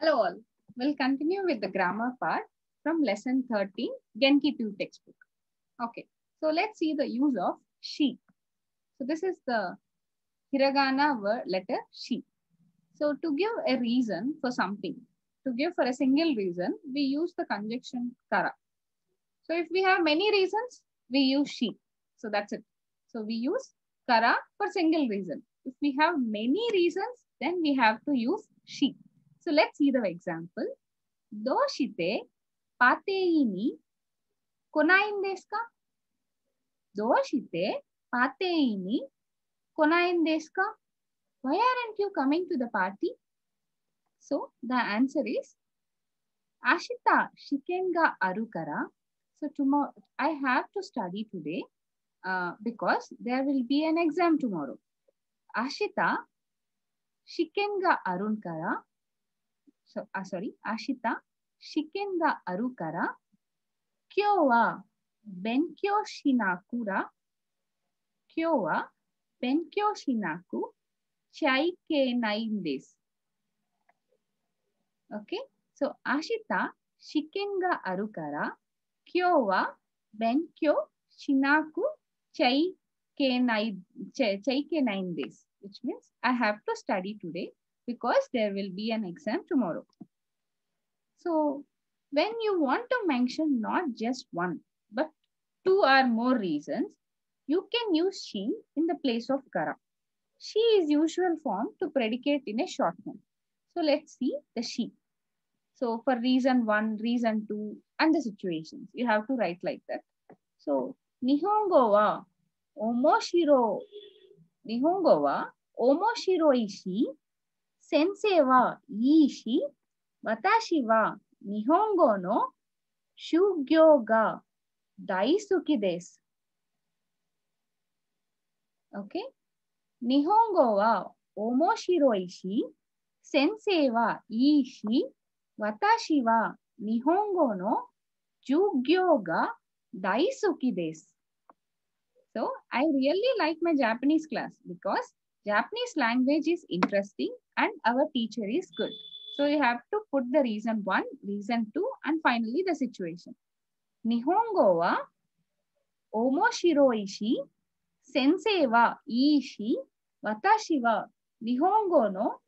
Hello all. We'll continue with the grammar part from lesson 13, Genki 2 textbook. Okay, so let's see the use of she. So this is the hiragana word letter she. So to give a reason for something, to give for a single reason, we use the conjunction kara. So if we have many reasons, we use she. So that's it. So we use kara for single reason. If we have many reasons, then we have to use she. So let's see the example. Doshite pateini konain desu ka? Doshite pateini konain desu ka? Why aren't you coming to the party? So the answer is Ashita shiken ga aru kara. So tomorrow I have to study today because there will be an exam tomorrow. Ashita shiken ga arun kara. So Ashita shiken ga aru kara. Kyou wa benkyou shinaku ra. Kyou wa benkyou shinaku chaikenai desu. Okay. So Ashita shiken ga aru kara. Kyou wa benkyou shinaku chaikenai desu. Which means I have to study today because there will be an exam tomorrow. So when you want to mention not just one, but two or more reasons, you can use she in the place of kara. She is usual form to predicate in a short form. So let's see the she. So for reason 1, reason 2, and the situations, you have to write like that. So Nihongo wa omoshiro. Nihongo wa omoshiroi shi. Sensei wa ii shi. Watashi wa Nihongo no shugyo ga daisuki desu. Okay. Nihongo wa omoshiroi shi. Sensei wa ii shi. Watashi wa Nihongo no shugyo ga daisuki desu. So I really like my Japanese class because Japanese language is interesting and our teacher is good. So you have to put the reason 1, reason 2, and finally the situation. Nihongo wa omoshiroi shi. Sensei wa ii shi. Watashi wa Nihongo no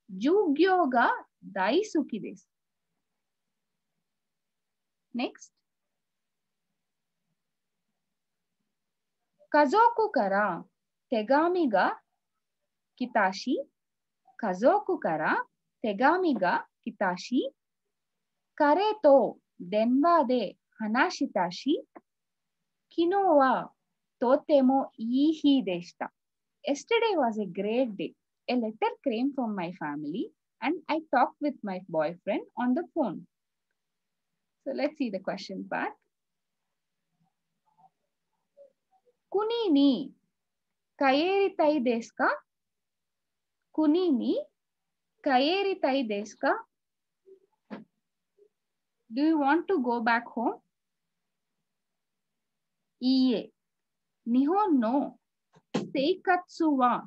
jugyo ga daisuki desu. Next. Kazoku kara tegami ga kitashi. Kazoku kara tegami ga kitashi. Kare to denwa de hanashita shi. Kino wa totemo ii hi deshita. Yesterday was a great day. A letter came from my family and I talked with my boyfriend on the phone. So let's see the question part. Kuni ni kaeritai desu ka? Kuni ni kaeritai desu ka? Do you want to go back home? Iie. Nihon no seikatsu wa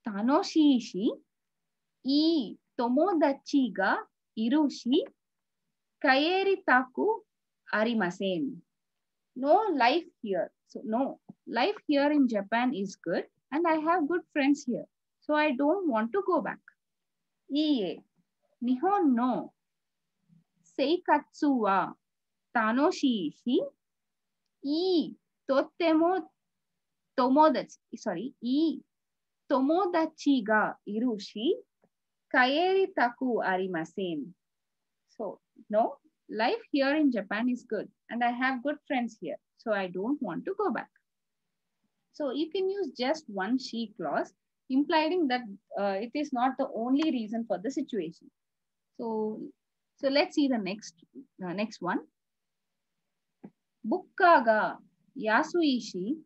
tanoshii shi. Ii tomodachi ga iru shi. Kaeritaku arimasen. No life here. So no, life here in Japan is good and I have good friends here. So I don't want to go back. Iie. Nihon no seikatsu wa tanoshii shi. Ii tomodachi ga iru shi. Kaeritaku arimasen. So no, life here in Japan is good and I have good friends here. So I don't want to go back. So you can use just one she clause, implying that it is not the only reason for the situation. So let's see the next one. Bukka ga yasui shi.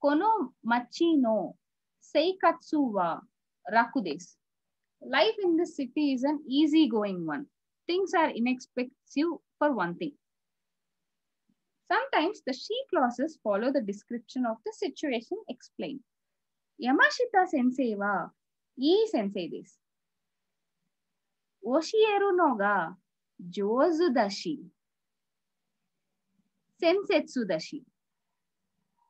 Kono machi no seikatsu wa raku desu. Life in this city is an easy-going one. Things are inexpensive for one thing. Sometimes the she clauses follow the description of the situation explained. Yamashita sensei wa ii sensei desu. Oshieru no ga jouzu dashi. Sensetsu dashi.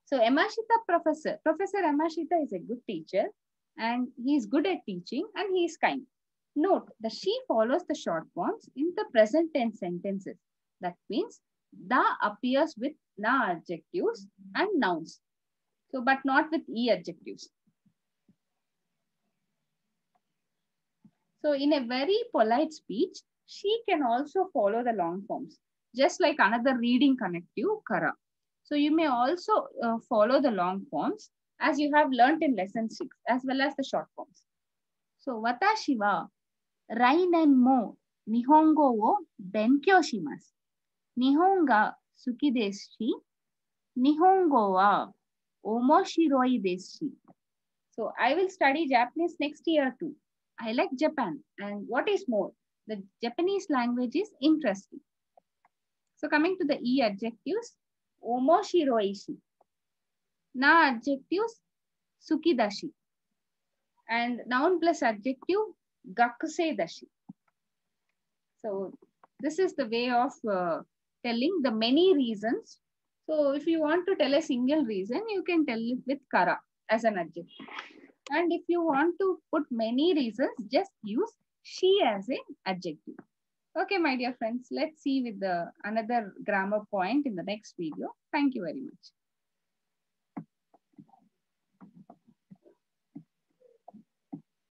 So Yamashita Professor Yamashita is a good teacher and he is good at teaching and he is kind. Note, the she follows the short forms in the present tense sentences. That means the appears with na adjectives and nouns. So, but not with e adjectives. So, in a very polite speech, she can also follow the long forms, just like another reading connective, kara. So, you may also follow the long forms as you have learnt in lesson 6, as well as the short forms. So, watashi wa rainen mo nihongo wo benkyou shimasu. Nihon ga suki desu shi, nihongo wa omoshiroi desu shi. So I will study Japanese next year too. I like Japan. And what is more, the Japanese language is interesting. So coming to the e adjectives, omoshiroishi. Na adjectives, sukidashi. And noun plus adjective, gakusei dashi. So this is the way of telling the many reasons. So if you want to tell a single reason, you can tell it with kara as an adjective. And if you want to put many reasons, just use she as an adjective. Okay, my dear friends, let's see with the another grammar point in the next video. Thank you very much.